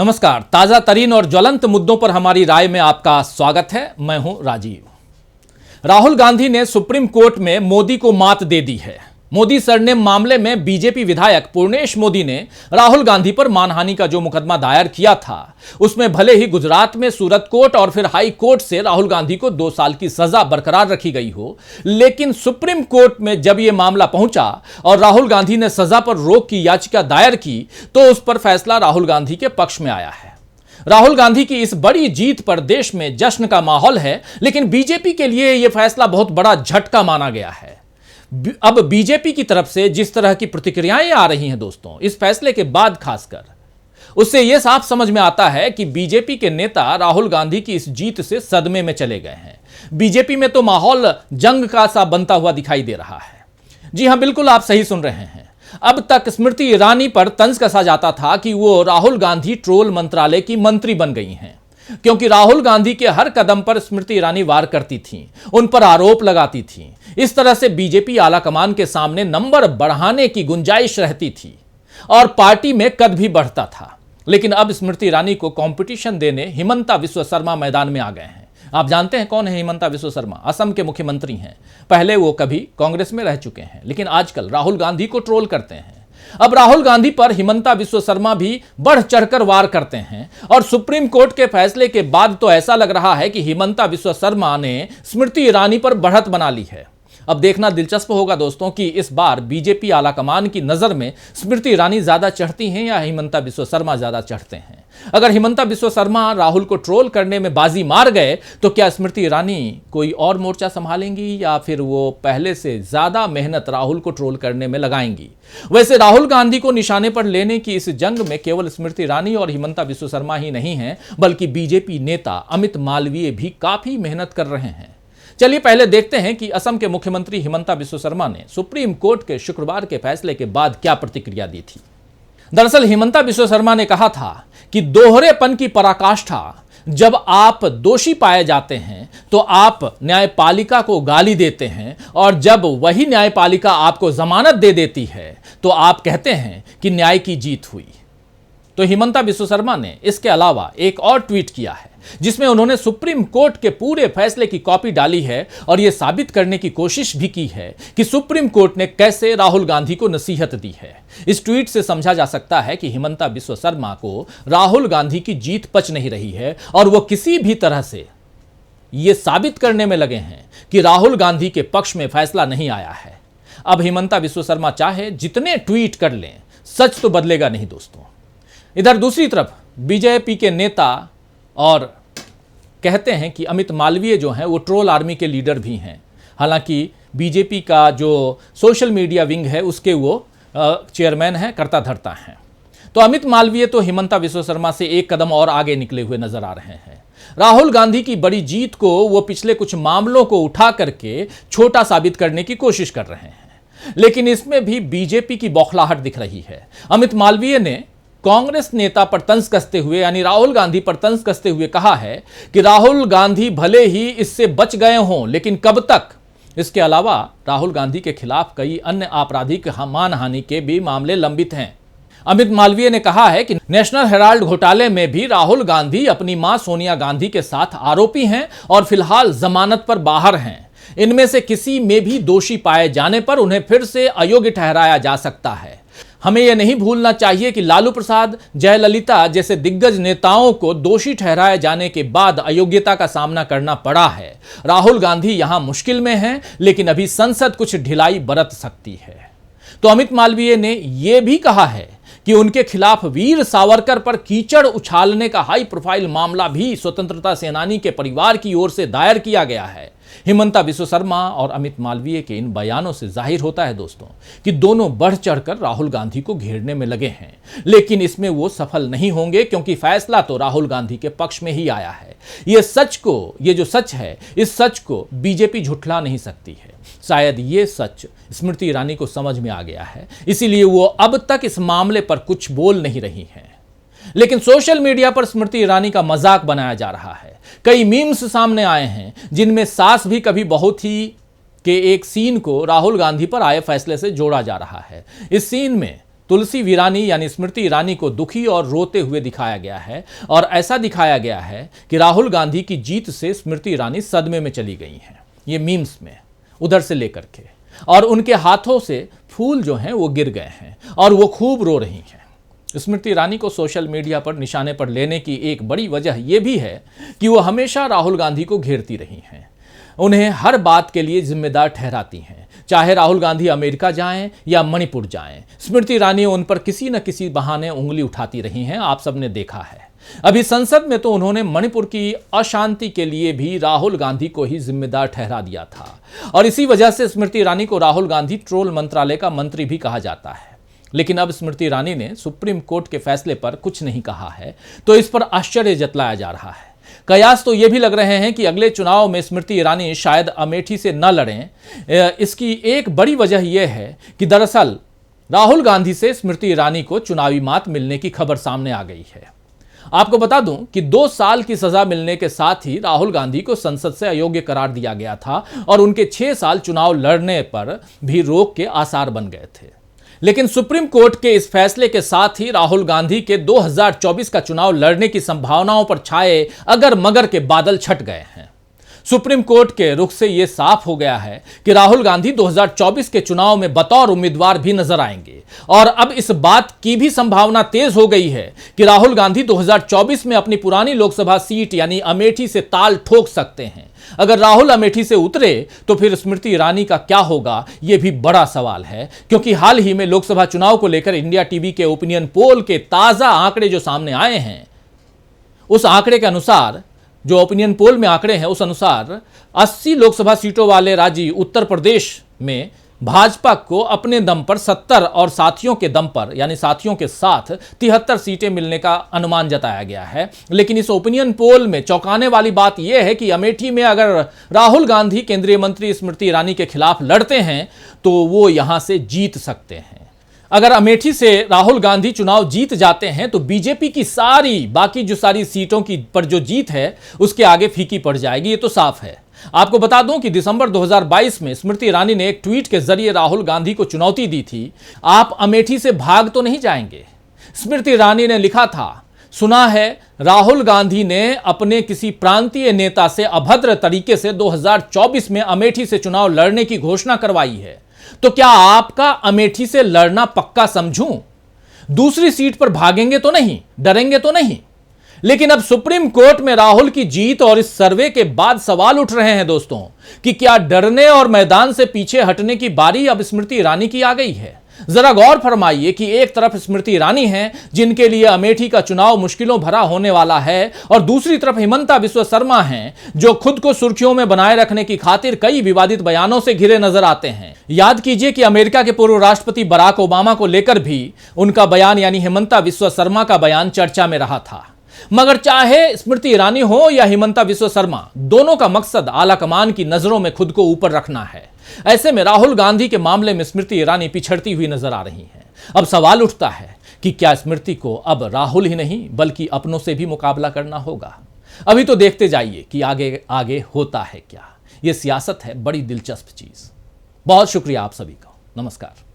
नमस्कार। ताजा तरीन और ज्वलंत मुद्दों पर हमारी राय में आपका स्वागत है। मैं हूं राजीव। राहुल गांधी ने सुप्रीम कोर्ट में मोदी को मात दे दी है। मोदी सरनेम मामले में बीजेपी विधायक पूर्णेश मोदी ने राहुल गांधी पर मानहानि का जो मुकदमा दायर किया था, उसमें भले ही गुजरात में सूरत कोर्ट और फिर हाई कोर्ट से राहुल गांधी को 2 साल की सजा बरकरार रखी गई हो, लेकिन सुप्रीम कोर्ट में जब यह मामला पहुंचा और राहुल गांधी ने सजा पर रोक की याचिका दायर की, तो उस पर फैसला राहुल गांधी के पक्ष में आया है। राहुल गांधी की इस बड़ी जीत पर देश में जश्न का माहौल है, लेकिन बीजेपी के लिए यह फैसला बहुत बड़ा झटका माना गया है। अब बीजेपी की तरफ से जिस तरह की प्रतिक्रियाएं आ रही हैं दोस्तों, इस फैसले के बाद खासकर, उससे यह साफ समझ में आता है कि बीजेपी के नेता राहुल गांधी की इस जीत से सदमे में चले गए हैं। बीजेपी में तो माहौल जंग का सा बनता हुआ दिखाई दे रहा है। जी हां, बिल्कुल आप सही सुन रहे हैं। अब तक स्मृति ईरानी पर तंज कसा जाता था कि वो राहुल गांधी ट्रोल मंत्रालय की मंत्री बन गई हैं, क्योंकि राहुल गांधी के हर कदम पर स्मृति ईरानी वार करती थीं, उन पर आरोप लगाती थीं। इस तरह से बीजेपी आलाकमान के सामने नंबर बढ़ाने की गुंजाइश रहती थी और पार्टी में कद भी बढ़ता था। लेकिन अब स्मृति ईरानी को कंपटीशन देने हिमंता बिस्वा शर्मा मैदान में आ गए हैं। आप जानते हैं कौन है हिमंता बिस्वा शर्मा? असम के मुख्यमंत्री हैं। पहले वो कभी कांग्रेस में रह चुके हैं, लेकिन आजकल राहुल गांधी को ट्रोल करते हैं। अब राहुल गांधी पर हिमंता बिस्वा शर्मा भी बढ़ चढ़कर वार करते हैं और सुप्रीम कोर्ट के फैसले के बाद तो ऐसा लग रहा है कि हिमंता बिस्वा शर्मा ने स्मृति ईरानी पर बढ़त बना ली है। अब देखना दिलचस्प होगा दोस्तों कि इस बार बीजेपी आलाकमान की नजर में स्मृति ईरानी ज्यादा चढ़ती हैं या हिमंता बिस्वा शर्मा ज्यादा चढ़ते हैं। अगर हिमंता बिस्वा शर्मा राहुल को ट्रोल करने में बाजी मार गए तो क्या स्मृति ईरानी कोई और मोर्चा संभालेंगी या फिर वो पहले से ज्यादा मेहनत राहुल को ट्रोल करने में लगाएंगी? वैसे राहुल गांधी को निशाने पर लेने की इस जंग में केवल स्मृति ईरानी और हिमंता बिस्वा शर्मा ही नहीं हैं, बल्कि बीजेपी नेता अमित मालवीय भी काफी मेहनत कर रहे हैं। चलिए पहले देखते हैं कि असम के मुख्यमंत्री हिमंता बिस्वा शर्मा ने सुप्रीम कोर्ट के शुक्रवार के फैसले के बाद क्या प्रतिक्रिया दी थी। दरअसल हिमंता बिस्वा शर्मा ने कहा था कि दोहरेपन की पराकाष्ठा, जब आप दोषी पाए जाते हैं तो आप न्यायपालिका को गाली देते हैं और जब वही न्यायपालिका आपको जमानत दे देती है तो आप कहते हैं कि न्याय की जीत हुई। तो हिमंता बिस्वा शर्मा ने इसके अलावा एक और ट्वीट किया है, जिसमें उन्होंने सुप्रीम कोर्ट के पूरे फैसले की कॉपी डाली है और यह साबित करने की कोशिश भी की है कि सुप्रीम कोर्ट ने कैसे राहुल गांधी को नसीहत दी है। इस ट्वीट से समझा जा सकता है कि हिमंता बिस्वा शर्मा को राहुल गांधी की जीत पच नहीं रही है और वो किसी भी तरह से यह साबित करने में लगे हैं कि राहुल गांधी के पक्ष में फैसला नहीं आया है। अब हिमंता बिस्वा शर्मा चाहे जितने ट्वीट कर लें, सच तो बदलेगा नहीं दोस्तों। इधर दूसरी तरफ बीजेपी के नेता और कहते हैं कि अमित मालवीय जो हैं वो ट्रोल आर्मी के लीडर भी हैं। हालांकि बीजेपी का जो सोशल मीडिया विंग है उसके वो चेयरमैन हैं, कर्ता धर्ता हैं। तो अमित मालवीय तो हिमंता बिस्वा शर्मा से एक कदम और आगे निकले हुए नजर आ रहे हैं। राहुल गांधी की बड़ी जीत को वो पिछले कुछ मामलों को उठा करके छोटा साबित करने की कोशिश कर रहे हैं, लेकिन इसमें भी बीजेपी की बौखलाहट दिख रही है। अमित मालवीय ने कांग्रेस नेता पर तंज कसते हुए, यानी राहुल गांधी पर तंज कसते हुए कहा है कि राहुल गांधी भले ही इससे बच गए हों, लेकिन कब तक। इसके अलावा राहुल गांधी के खिलाफ कई अन्य आपराधिक मानहानि के भी मामले लंबित हैं। अमित मालवीय ने कहा है कि नेशनल हेराल्ड घोटाले में भी राहुल गांधी अपनी मां सोनिया गांधी के साथ आरोपी हैं और फिलहाल जमानत पर बाहर हैं। इनमें से किसी में भी दोषी पाए जाने पर उन्हें फिर से अयोग्य ठहराया जा सकता है। हमें यह नहीं भूलना चाहिए कि लालू प्रसाद, जयललिता जैसे दिग्गज नेताओं को दोषी ठहराए जाने के बाद अयोग्यता का सामना करना पड़ा है। राहुल गांधी यहां मुश्किल में हैं, लेकिन अभी संसद कुछ ढिलाई बरत सकती है। तो अमित मालवीय ने यह भी कहा है कि उनके खिलाफ वीर सावरकर पर कीचड़ उछालने का हाई प्रोफाइल मामला भी स्वतंत्रता सेनानी के परिवार की ओर से दायर किया गया है। हिमंता बिस्वा शर्मा और अमित मालवीय के इन बयानों से जाहिर होता है दोस्तों कि दोनों बढ़ चढ़कर राहुल गांधी को घेरने में लगे हैं, लेकिन इसमें वो सफल नहीं होंगे, क्योंकि फैसला तो राहुल गांधी के पक्ष में ही आया है। ये जो सच है, इस सच को बीजेपी झुठला नहीं सकती है। शायद ये सच स्मृति ईरानी को समझ में आ गया है, इसीलिए वो अब तक इस मामले पर कुछ बोल नहीं रही हैं। लेकिन सोशल मीडिया पर स्मृति ईरानी का मजाक बनाया जा रहा है। कई मीम्स सामने आए हैं, जिनमें सास भी कभी बहू थी के एक सीन को राहुल गांधी पर आए फैसले से जोड़ा जा रहा है। इस सीन में तुलसी वीरानी यानी स्मृति ईरानी को दुखी और रोते हुए दिखाया गया है और ऐसा दिखाया गया है कि राहुल गांधी की जीत से स्मृति ईरानी सदमे में चली गई हैं। ये मीम्स में उधर से लेकर के, और उनके हाथों से फूल जो हैं वो गिर गए हैं और वो खूब रो रही हैं। स्मृति ईरानी को सोशल मीडिया पर निशाने पर लेने की एक बड़ी वजह यह भी है कि वो हमेशा राहुल गांधी को घेरती रही हैं, उन्हें हर बात के लिए जिम्मेदार ठहराती हैं। चाहे राहुल गांधी अमेरिका जाएं या मणिपुर जाएं, स्मृति ईरानी उन पर किसी न किसी बहाने उंगली उठाती रही हैं, आप सबने देखा है। अभी संसद में तो उन्होंने मणिपुर की अशांति के लिए भी राहुल गांधी को ही जिम्मेदार ठहरा दिया था और इसी वजह से स्मृति ईरानी को राहुल गांधी ट्रोल मंत्रालय का मंत्री भी कहा जाता है। लेकिन अब स्मृति ईरानी ने सुप्रीम कोर्ट के फैसले पर कुछ नहीं कहा है, तो इस पर आश्चर्य जताया जा रहा है। कयास तो ये भी लग रहे हैं कि अगले चुनाव में स्मृति ईरानी शायद अमेठी से न लड़ें। इसकी एक बड़ी वजह यह है कि दरअसल राहुल गांधी से स्मृति ईरानी को चुनावी मात मिलने की खबर सामने आ गई है। आपको बता दूं कि 2 साल की सजा मिलने के साथ ही राहुल गांधी को संसद से अयोग्य करार दिया गया था और उनके 6 साल चुनाव लड़ने पर भी रोक के आसार बन गए थे। लेकिन सुप्रीम कोर्ट के इस फैसले के साथ ही राहुल गांधी के 2024 का चुनाव लड़ने की संभावनाओं पर छाए अगर मगर के बादल छट गए हैं। सुप्रीम कोर्ट के रुख से यह साफ हो गया है कि राहुल गांधी 2024 के चुनाव में बतौर उम्मीदवार भी नजर आएंगे और अब इस बात की भी संभावना तेज हो गई है कि राहुल गांधी 2024 में अपनी पुरानी लोकसभा सीट यानी अमेठी से ताल ठोक सकते हैं। अगर राहुल अमेठी से उतरे तो फिर स्मृति ईरानी का क्या होगा, यह भी बड़ा सवाल है, क्योंकि हाल ही में लोकसभा चुनाव को लेकर इंडिया टीवी के ओपिनियन पोल के ताजा आंकड़े जो सामने आए हैं, उस आंकड़े के अनुसार, जो ओपिनियन पोल में आंकड़े हैं उस अनुसार 80 लोकसभा सीटों वाले राज्य उत्तर प्रदेश में भाजपा को अपने दम पर 70 और साथियों के दम पर यानी साथियों के साथ 73 सीटें मिलने का अनुमान जताया गया है। लेकिन इस ओपिनियन पोल में चौंकाने वाली बात यह है कि अमेठी में अगर राहुल गांधी केंद्रीय मंत्री स्मृति ईरानी के खिलाफ लड़ते हैं तो वो यहां से जीत सकते हैं। अगर अमेठी से राहुल गांधी चुनाव जीत जाते हैं तो बीजेपी की बाकी जो सारी सीटों की पर जो जीत है उसके आगे फीकी पड़ जाएगी, ये तो साफ है। आपको बता दूं कि दिसंबर 2022 में स्मृति ईरानी ने एक ट्वीट के जरिए राहुल गांधी को चुनौती दी थी, आप अमेठी से भाग तो नहीं जाएंगे। स्मृति ईरानी ने लिखा था, सुना है राहुल गांधी ने अपने किसी प्रांतीय नेता से अभद्र तरीके से 2024 में अमेठी से चुनाव लड़ने की घोषणा करवाई है, तो क्या आपका अमेठी से लड़ना पक्का समझूं? दूसरी सीट पर भागेंगे तो नहीं, डरेंगे तो नहीं। लेकिन अब सुप्रीम कोर्ट में राहुल की जीत और इस सर्वे के बाद सवाल उठ रहे हैं दोस्तों कि क्या डरने और मैदान से पीछे हटने की बारी अब स्मृति ईरानी की आ गई है? जरा गौर फरमाइए कि एक तरफ स्मृति ईरानी हैं जिनके लिए अमेठी का चुनाव मुश्किलों भरा होने वाला है और दूसरी तरफ हिमंता बिस्वा शर्मा हैं जो खुद को सुर्खियों में बनाए रखने की खातिर कई विवादित बयानों से घिरे नजर आते हैं। याद कीजिए कि अमेरिका के पूर्व राष्ट्रपति बराक ओबामा को लेकर भी उनका बयान यानी हिमंता बिस्वा शर्मा का बयान चर्चा में रहा था। मगर चाहे स्मृति ईरानी हो या हिमंता बिस्वा शर्मा, दोनों का मकसद आलाकमान की नजरों में खुद को ऊपर रखना है। ऐसे में राहुल गांधी के मामले में स्मृति ईरानी पिछड़ती हुई नजर आ रही हैं। अब सवाल उठता है कि क्या स्मृति को अब राहुल ही नहीं बल्कि अपनों से भी मुकाबला करना होगा? अभी तो देखते जाइए कि आगे आगे होता है क्या। यह सियासत है बड़ी दिलचस्प चीज। बहुत शुक्रिया आप सभी का। नमस्कार।